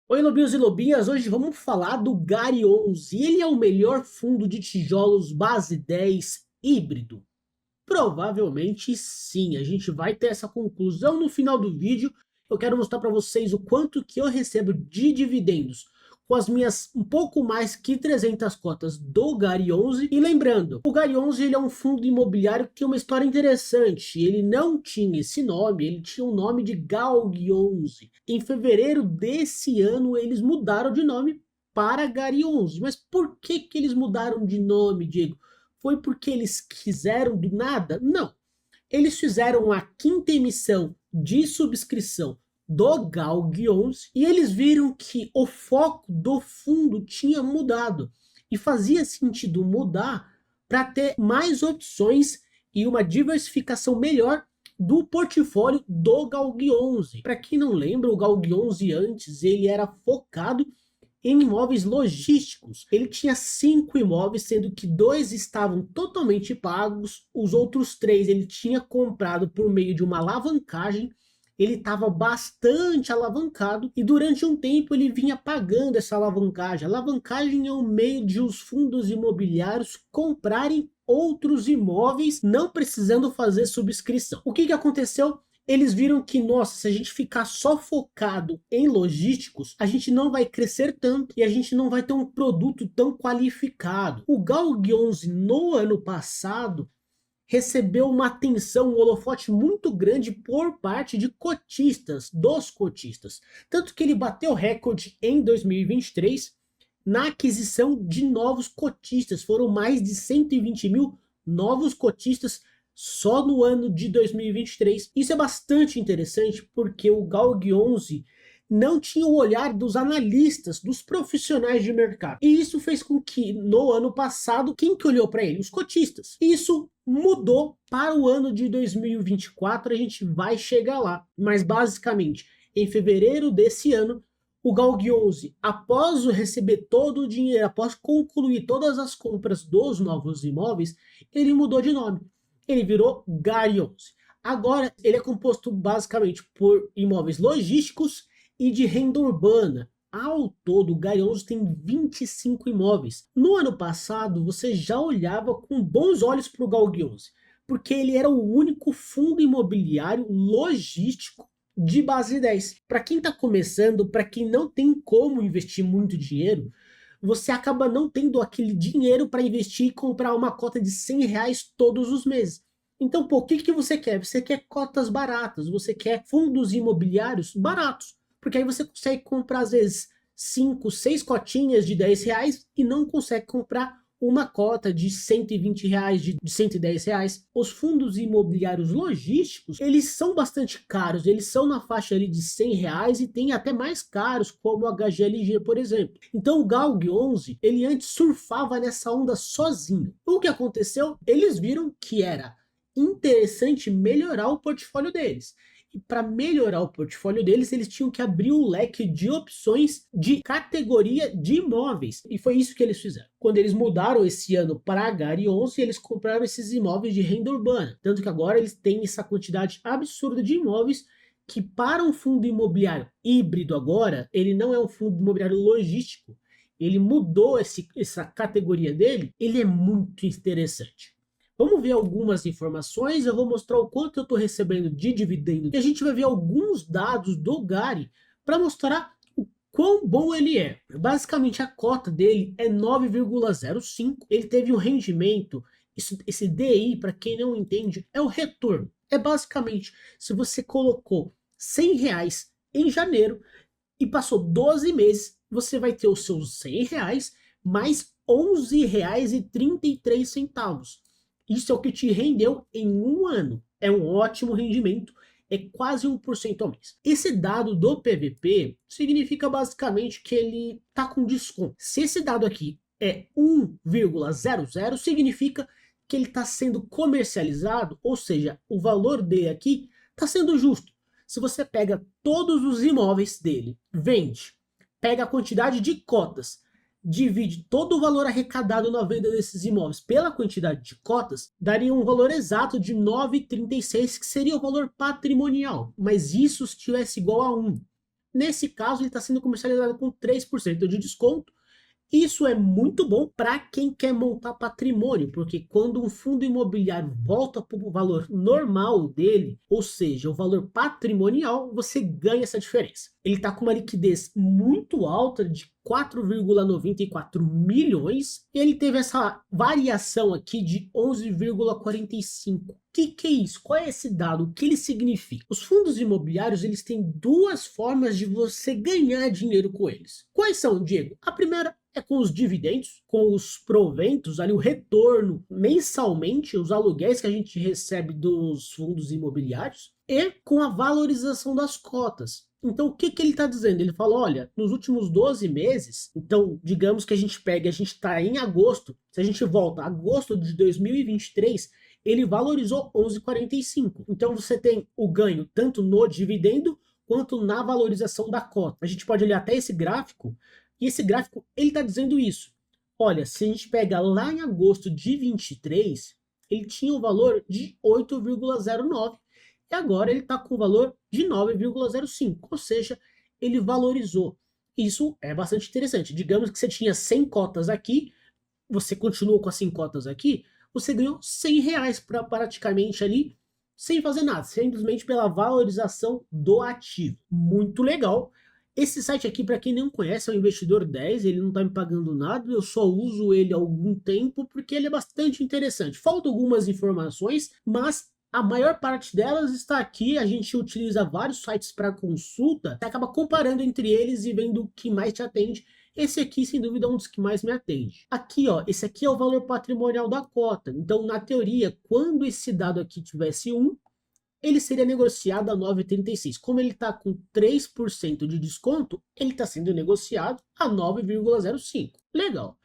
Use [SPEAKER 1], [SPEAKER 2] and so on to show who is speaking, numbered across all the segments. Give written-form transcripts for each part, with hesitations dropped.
[SPEAKER 1] Oi, lobinhos e lobinhas, hoje vamos falar do Gary 11. Ele é o melhor fundo de tijolos base 10 híbrido? Provavelmente sim, a gente vai ter essa conclusão no final do vídeo. Eu quero mostrar para vocês o quanto que eu recebo de dividendos com as minhas um pouco mais que 300 cotas do Gary 11. E lembrando, o Gary 11 ele é um fundo imobiliário que tem uma história interessante. Ele não tinha esse nome, ele tinha o nome de Galg 11. Em fevereiro desse ano eles mudaram de nome para Gary 11. Mas por que que eles mudaram de nome, Diego? Foi porque eles quiseram do nada? Não. Eles fizeram a quinta emissão de subscrição do Galg 11 e eles viram que o foco do fundo tinha mudado e fazia sentido mudar para ter mais opções e uma diversificação melhor do portfólio do Galg 11. Para quem não lembra, o Galg 11 antes ele era focado em imóveis logísticos. Ele tinha 5 imóveis, sendo que 2 estavam totalmente pagos, os outros 3 ele tinha comprado por meio de uma alavancagem. Ele estava bastante alavancado e durante um tempo ele vinha pagando essa alavancagem. A alavancagem é um meio de os fundos imobiliários comprarem outros imóveis, não precisando fazer subscrição. O que aconteceu? Eles viram que, nossa, se a gente ficar só focado em logísticos, a gente não vai crescer tanto e a gente não vai ter um produto tão qualificado. O Galg 11 no ano passado recebeu uma atenção, um holofote muito grande por parte de cotistas, dos cotistas. Tanto que ele bateu recorde em 2023 na aquisição de novos cotistas. Foram mais de 120 mil novos cotistas só no ano de 2023. Isso é bastante interessante porque o Galg 11 não tinha o olhar dos analistas, dos profissionais de mercado. E isso fez com que no ano passado, quem que olhou para ele? Os cotistas. Isso mudou para o ano de 2024, a gente vai chegar lá. Mas basicamente, em fevereiro desse ano, o Galg 11, após receber todo o dinheiro, após concluir todas as compras dos novos imóveis, ele mudou de nome. Ele virou Gary 11. Agora, ele é composto basicamente por imóveis logísticos e de renda urbana. Ao todo, o Gary 11 tem 25 imóveis. No ano passado, você já olhava com bons olhos para o Galg 11, porque ele era o único fundo imobiliário logístico de base 10. Para quem está começando, para quem não tem como investir muito dinheiro, você acaba não tendo aquele dinheiro para investir e comprar uma cota de R$ 100 todos os meses. Então, pô, o que você quer? Você quer cotas baratas, você quer fundos imobiliários baratos, porque aí você consegue comprar às vezes 5, 6 cotinhas de R$ 10 e não consegue comprar uma cota de R$ 120, de R$ 110. Os fundos imobiliários logísticos, eles são bastante caros, eles são na faixa ali de R$ 100 e tem até mais caros, como o HGLG, por exemplo. Então o Galg 11, ele antes surfava nessa onda sozinho. O que aconteceu? Eles viram que era interessante melhorar o portfólio deles. E para melhorar o portfólio deles, eles tinham que abrir o leque de opções de categoria de imóveis. E foi isso que eles fizeram. Quando eles mudaram esse ano para a Gary 11, eles compraram esses imóveis de renda urbana. Tanto que agora eles têm essa quantidade absurda de imóveis que, para um fundo imobiliário híbrido agora, ele não é um fundo imobiliário logístico. Ele mudou essa categoria dele. Ele é muito interessante. Vamos ver algumas informações, eu vou mostrar o quanto eu estou recebendo de dividendo e a gente vai ver alguns dados do Gary para mostrar o quão bom ele é. Basicamente a cota dele é 9,05, ele teve um rendimento, esse DI, para quem não entende, é o retorno. É basicamente, se você colocou R$ 100 em janeiro e passou 12 meses, você vai ter os seus R$ 100 mais R$ 11,33. Isso é o que te rendeu em um ano. É um ótimo rendimento, é quase 1% ao mês. Esse dado do PVP significa basicamente que ele está com desconto. Se esse dado aqui é 1,00, significa que ele está sendo comercializado, ou seja, o valor dele aqui está sendo justo. Se você pega todos os imóveis dele, vende, pega a quantidade de cotas, divide todo o valor arrecadado na venda desses imóveis pela quantidade de cotas, daria um valor exato de 9,36, que seria o valor patrimonial. Mas isso se tivesse igual a 1. Nesse caso, ele está sendo comercializado com 3% de desconto. Isso é muito bom para quem quer montar patrimônio, porque quando um fundo imobiliário volta para o valor normal dele, ou seja, o valor patrimonial, você ganha essa diferença. Ele está com uma liquidez muito alta de 4,94 milhões e ele teve essa variação aqui de 11,45. O que é isso? Qual é esse dado? O que ele significa? Os fundos imobiliários eles têm duas formas de você ganhar dinheiro com eles. Quais são, Diego? A primeira é com os dividendos, com os proventos, ali o retorno mensalmente, os aluguéis que a gente recebe dos fundos imobiliários, e com a valorização das cotas. Então, o que ele está dizendo? Ele falou, olha, nos últimos 12 meses, então, digamos que a gente está em agosto, se a gente volta a agosto de 2023, ele valorizou 11,45. Então, você tem o ganho tanto no dividendo, quanto na valorização da cota. A gente pode olhar até esse gráfico, e esse gráfico, ele está dizendo isso. Olha, se a gente pega lá em agosto de 23, ele tinha um valor de 8,09 e agora ele está com o valor de 9,05, ou seja, ele valorizou. Isso é bastante interessante. Digamos que você tinha 100 cotas aqui, você continuou com as 100 cotas aqui, você ganhou R$ 100 praticamente ali, sem fazer nada, simplesmente pela valorização do ativo. Muito legal. Esse site aqui, para quem não conhece, é o Investidor 10, ele não está me pagando nada, eu só uso ele há algum tempo porque ele é bastante interessante. Faltam algumas informações, mas a maior parte delas está aqui, a gente utiliza vários sites para consulta, você acaba comparando entre eles e vendo o que mais te atende. Esse aqui, sem dúvida, é um dos que mais me atende. Aqui, ó, esse aqui é o valor patrimonial da cota. Então, na teoria, quando esse dado aqui tivesse 1, ele seria negociado a 9,36. Como ele está com 3% de desconto, ele está sendo negociado a 9,05. Legal.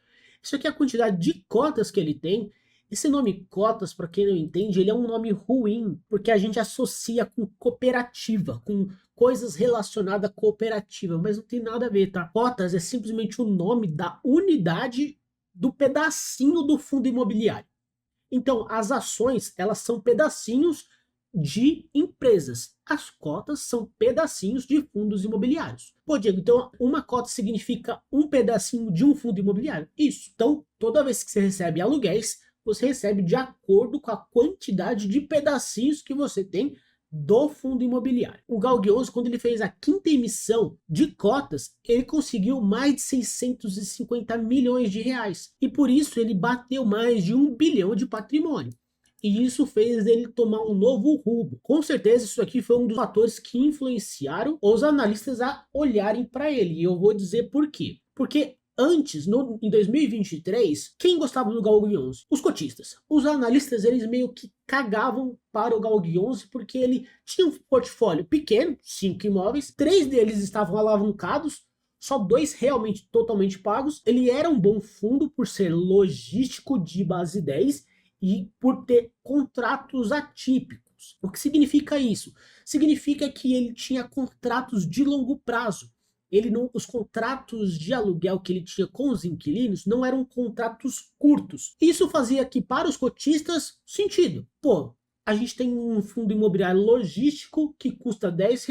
[SPEAKER 1] Isso aqui é a quantidade de cotas que ele tem. Esse nome cotas, para quem não entende, ele é um nome ruim, porque a gente associa com cooperativa, com coisas relacionadas à cooperativa, mas não tem nada a ver, tá? Cotas é simplesmente o nome da unidade do pedacinho do fundo imobiliário. Então, as ações, elas são pedacinhos de empresas. As cotas são pedacinhos de fundos imobiliários. Pô, Diego, então uma cota significa um pedacinho de um fundo imobiliário? Isso. Então, toda vez que você recebe aluguéis, você recebe de acordo com a quantidade de pedacinhos que você tem do fundo imobiliário. O Gauguin, quando ele fez a quinta emissão de cotas, ele conseguiu mais de 650 milhões de reais. E por isso ele bateu mais de 1 bilhão de patrimônio. E isso fez ele tomar um novo rumo. Com certeza isso aqui foi um dos fatores que influenciaram os analistas a olharem para ele. E eu vou dizer por quê. Porque antes, em 2023, quem gostava do Gauguin 11? Os cotistas. Os analistas, eles meio que cagavam para o Gauguin 11 porque ele tinha um portfólio pequeno, 5 imóveis, 3 deles estavam alavancados, só 2 realmente totalmente pagos. Ele era um bom fundo por ser logístico de base 10 e por ter contratos atípicos. O que significa isso? Significa que ele tinha contratos de longo prazo. Os contratos de aluguel que ele tinha com os inquilinos não eram contratos curtos. Isso fazia que para os cotistas sentido. Pô, a gente tem um fundo imobiliário logístico que custa R$ 10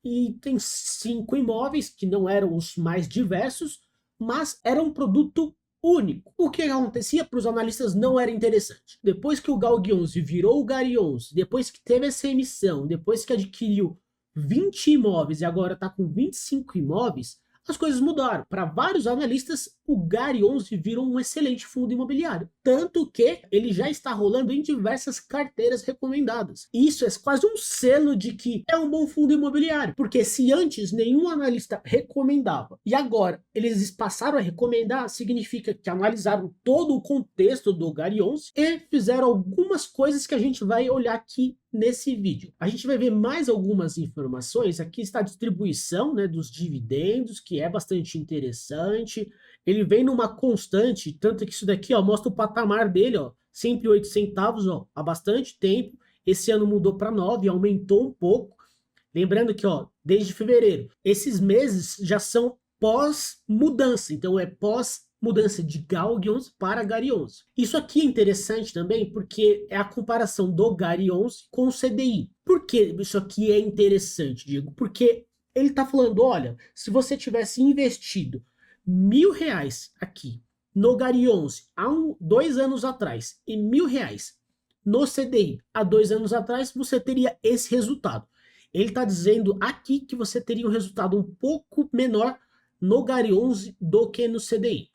[SPEAKER 1] e tem 5 imóveis que não eram os mais diversos, mas era um produto único. O que acontecia para os analistas não era interessante. Depois que o Gauguin 11 virou o Gari 11, depois que teve essa emissão, depois que adquiriu 20 imóveis e agora está com 25 imóveis, as coisas mudaram. Para vários analistas, o Gari 11 virou um excelente fundo imobiliário. Tanto que ele já está rolando em diversas carteiras recomendadas. Isso é quase um selo de que é um bom fundo imobiliário. Porque se antes nenhum analista recomendava e agora eles passaram a recomendar, significa que analisaram todo o contexto do Gari 11 e fizeram algumas coisas que a gente vai olhar aqui nesse vídeo. A gente vai ver mais algumas informações. Aqui está a distribuição, né, dos dividendos, que é bastante interessante. Ele vem numa constante, tanto que isso daqui, ó, mostra o patamar dele, ó, sempre 8 centavos, ó, há bastante tempo. Esse ano mudou para 9, aumentou um pouco. Lembrando que, ó, desde fevereiro, esses meses já são pós-mudança, então é pós-mudança de Gauguin 11 para Gari 11. Isso aqui é interessante também porque é a comparação do Gari 11 com o CDI. Por que isso aqui é interessante, Diego? Porque Ele está falando, olha, se você tivesse investido R$ 1.000 aqui no Gary 11 há 2 anos atrás e R$ 1.000 no CDI há 2 anos atrás, você teria esse resultado. Ele está dizendo aqui que você teria um resultado um pouco menor no Gary 11 do que no CDI.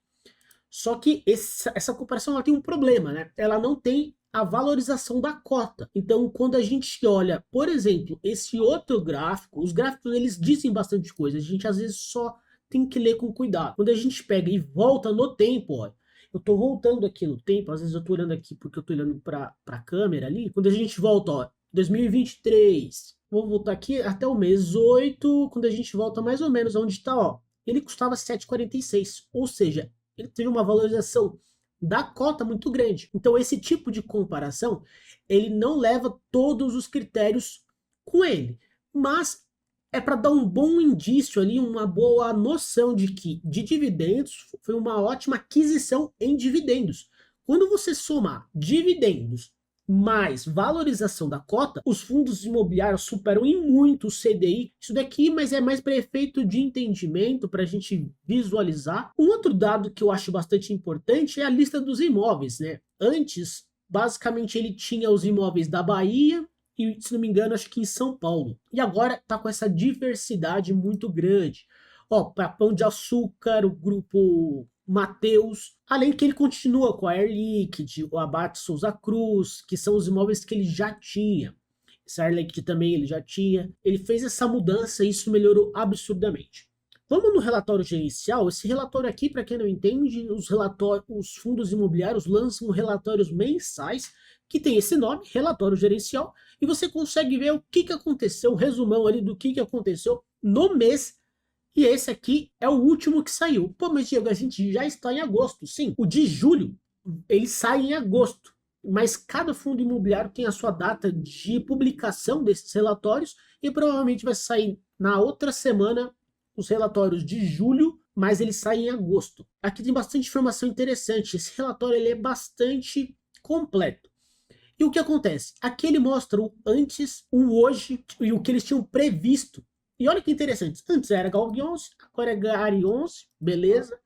[SPEAKER 1] Só que essa comparação ela tem um problema, né? Ela não tem a valorização da cota. Então, quando a gente olha, por exemplo, esse outro gráfico, os gráficos eles dizem bastante coisa, a gente às vezes só tem que ler com cuidado. Quando a gente pega e volta no tempo, olha, eu tô voltando aqui no tempo, às vezes eu tô olhando aqui porque eu tô olhando para a câmera ali. Quando a gente volta, ó, 2023, vou voltar aqui até o mês 8, quando a gente volta mais ou menos onde está, ó, ele custava 7,46, ou seja, ele teve uma valorização da cota muito grande. Então esse tipo de comparação, ele não leva todos os critérios com ele, mas é para dar um bom indício ali, uma boa noção de que de dividendos foi uma ótima aquisição em dividendos. Quando você somar dividendos mais valorização da cota, os fundos imobiliários superam em muito o CDI. Isso daqui, mas é mais para efeito de entendimento, para a gente visualizar. Um outro dado que eu acho bastante importante é a lista dos imóveis, né? Antes, basicamente, ele tinha os imóveis da Bahia e, se não me engano, acho que em São Paulo. E agora está com essa diversidade muito grande. Ó, para Pão de Açúcar, o grupo Mateus, além que ele continua com a Air Liquide, o Abate Souza Cruz, que são os imóveis que ele já tinha. Esse Air Liquide também ele já tinha. Ele fez essa mudança e isso melhorou absurdamente. Vamos no relatório gerencial. Esse relatório aqui, para quem não entende, os fundos imobiliários lançam relatórios mensais que tem esse nome, relatório gerencial, e você consegue ver o que aconteceu, um resumão ali do que aconteceu no mês. E esse aqui é o último que saiu. Pô, mas Diego, a gente já está em agosto. Sim, o de julho, ele sai em agosto. Mas cada fundo imobiliário tem a sua data de publicação desses relatórios e provavelmente vai sair na outra semana os relatórios de julho, mas ele sai em agosto. Aqui tem bastante informação interessante. Esse relatório ele é bastante completo. E o que acontece? Aqui ele mostra o antes, o hoje e o que eles tinham previsto. E olha que interessante, antes era Gary 11, agora é Gary 11, beleza?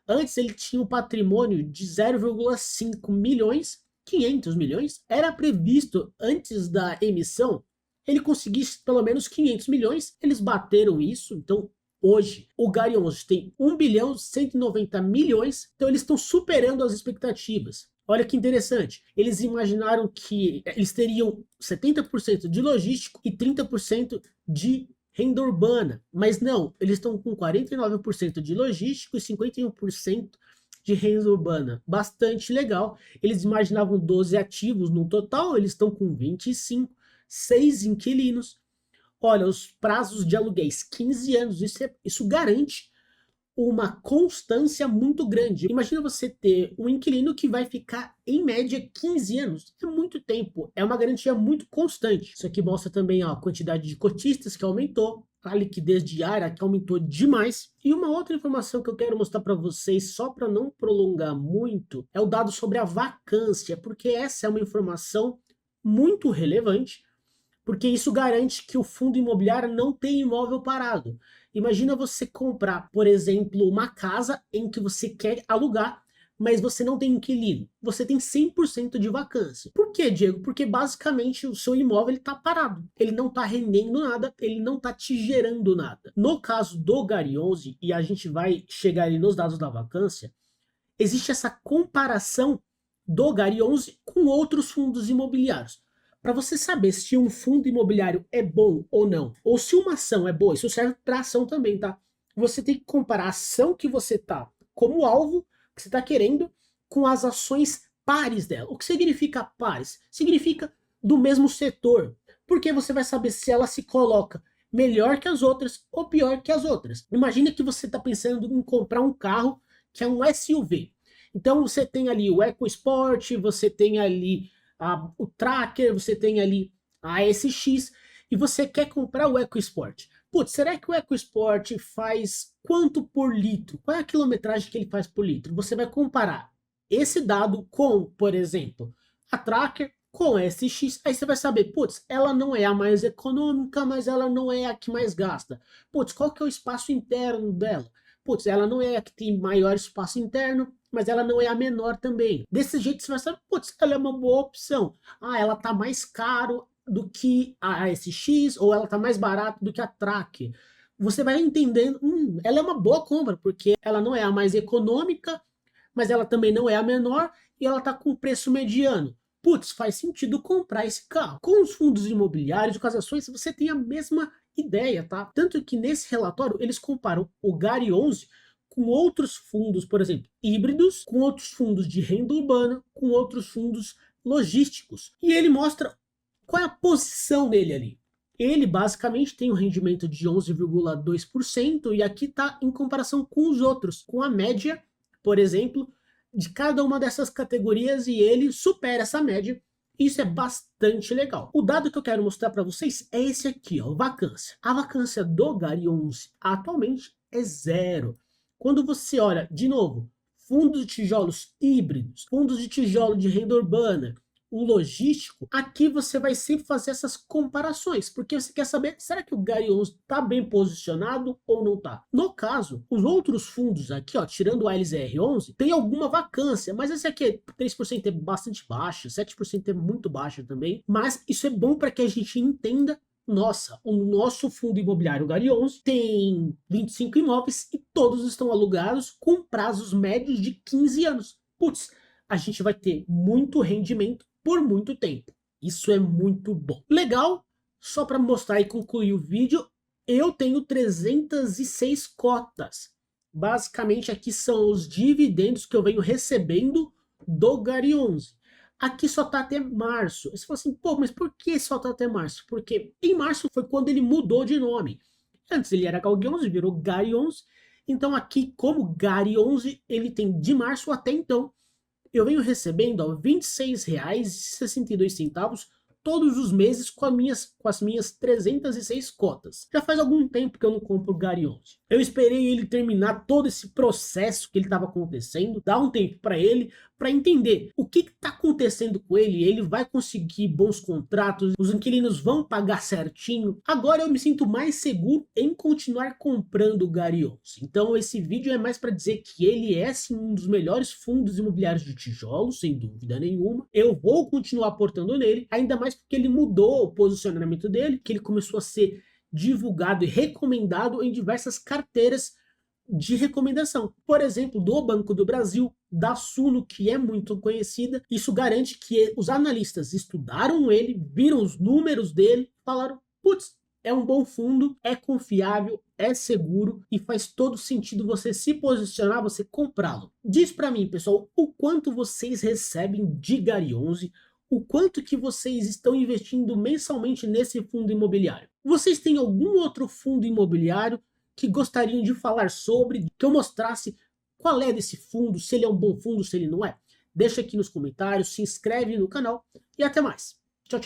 [SPEAKER 1] Antes ele tinha um patrimônio de 0,5 milhões, 500 milhões. Era previsto, antes da emissão, ele conseguisse pelo menos 500 milhões. Eles bateram isso, então hoje o Gary 11 tem 1 bilhão 190 milhões. Então eles estão superando as expectativas. Olha que interessante, eles imaginaram que eles teriam 70% de logístico e 30% de renda urbana, mas não, eles estão com 49% de logístico e 51% de renda urbana. Bastante legal. Eles imaginavam 12 ativos no total, eles estão com 25, 6 inquilinos. Olha, os prazos de aluguéis, 15 anos, isso garante uma constância muito grande. Imagina você ter um inquilino que vai ficar, em média, 15 anos. É muito tempo, é uma garantia muito constante. Isso aqui mostra também ó, a quantidade de cotistas que aumentou, a liquidez diária que aumentou demais. E uma outra informação que eu quero mostrar para vocês, só para não prolongar muito, é o dado sobre a vacância, porque essa é uma informação muito relevante, porque isso garante que o fundo imobiliário não tem imóvel parado. Imagina você comprar, por exemplo, uma casa em que você quer alugar, mas você não tem inquilino. Você tem 100% de vacância. Por quê, Diego? Porque basicamente o seu imóvel está parado. Ele não está rendendo nada, ele não está te gerando nada. No caso do Gary 11, e a gente vai chegar ali nos dados da vacância, existe essa comparação do Gary 11 com outros fundos imobiliários. Para você saber se um fundo imobiliário é bom ou não, ou se uma ação é boa, isso serve para ação também, tá? Você tem que comparar a ação que você tá como alvo, que você está querendo, com as ações pares dela. O que significa pares? Significa do mesmo setor, porque você vai saber se ela se coloca melhor que as outras ou pior que as outras. Imagina que você está pensando em comprar um carro que é um SUV. Então você tem ali o EcoSport, você tem ali o Tracker, você tem ali a SX e você quer comprar o EcoSport. Putz, será que o EcoSport faz quanto por litro? Qual é a quilometragem que ele faz por litro? Você vai comparar esse dado com, por exemplo, a Tracker, com SX, aí você vai saber, putz, ela não é a mais econômica, mas ela não é a que mais gasta. Putz, qual que é o espaço interno dela? Putz, ela não é a que tem maior espaço interno, mas ela não é a menor também. Desse jeito você vai saber, putz, ela é uma boa opção. Ah, ela tá mais caro do que a SX, ou ela tá mais barato do que a Tracker. Você vai entendendo, ela é uma boa compra, porque ela não é a mais econômica, mas ela também não é a menor, e ela tá com preço mediano. Putz, faz sentido comprar esse carro. Com os fundos imobiliários, com as ações, você tem a mesma ideia, tá? Tanto que nesse relatório eles comparam o GARI 11 com outros fundos, por exemplo, híbridos, com outros fundos de renda urbana, com outros fundos logísticos. E ele mostra qual é a posição dele ali. Ele basicamente tem um rendimento de 11,2% e aqui está em comparação com os outros, com a média, por exemplo, de cada uma dessas categorias, e ele supera essa média. Isso é bastante legal. O dado que eu quero mostrar para vocês é esse aqui, ó, vacância. A vacância do GARI 11 atualmente é 0. Quando você olha, de novo, fundos de tijolos híbridos, fundos de tijolo de renda urbana, o logístico, aqui você vai sempre fazer essas comparações, porque você quer saber, será que o GARI 11 está bem posicionado ou não está? No caso, os outros fundos aqui, ó, tirando o LZR11, tem alguma vacância, mas esse aqui, 3% é bastante baixo, 7% é muito baixo também, mas isso é bom para que a gente entenda. Nossa, o nosso fundo imobiliário GARI 11 tem 25 imóveis e todos estão alugados com prazos médios de 15 anos. Putz, a gente vai ter muito rendimento por muito tempo. Isso é muito bom. Legal, só para mostrar e concluir o vídeo, eu tenho 306 cotas. Basicamente aqui são os dividendos que eu venho recebendo do GARI 11. Aqui só tá até março. Você fala assim, pô, mas por que só tá até março? Porque em março foi quando ele mudou de nome. Antes ele era GALG 11, virou GARI 11. Então aqui, como GARI 11, ele tem de março até então. Eu venho recebendo R$ 26,62 todos os meses com as minhas 306 cotas. Já faz algum tempo que eu não compro o GARI 11. Eu esperei ele terminar todo esse processo que ele estava acontecendo, dar um tempo para ele, para entender o que está acontecendo com ele. Ele vai conseguir bons contratos, os inquilinos vão pagar certinho. Agora eu me sinto mais seguro em continuar comprando o GARI 11. Então esse vídeo é mais para dizer que ele é sim um dos melhores fundos imobiliários de tijolos, sem dúvida nenhuma. Eu vou continuar aportando nele, ainda mais porque ele mudou o posicionamento dele, que ele começou a ser divulgado e recomendado em diversas carteiras de recomendação. Por exemplo, do Banco do Brasil, da Suno, que é muito conhecida. Isso garante que os analistas estudaram ele, viram os números dele, falaram, putz, é um bom fundo, é confiável, é seguro e faz todo sentido você se posicionar, você comprá-lo. Diz para mim, pessoal, o quanto vocês recebem de GARI 11, o quanto que vocês estão investindo mensalmente nesse fundo imobiliário. Vocês têm algum outro fundo imobiliário que gostariam de falar sobre, que eu mostrasse qual é desse fundo, se ele é um bom fundo, se ele não é? Deixa aqui nos comentários, se inscreve no canal e até mais. Tchau, tchau.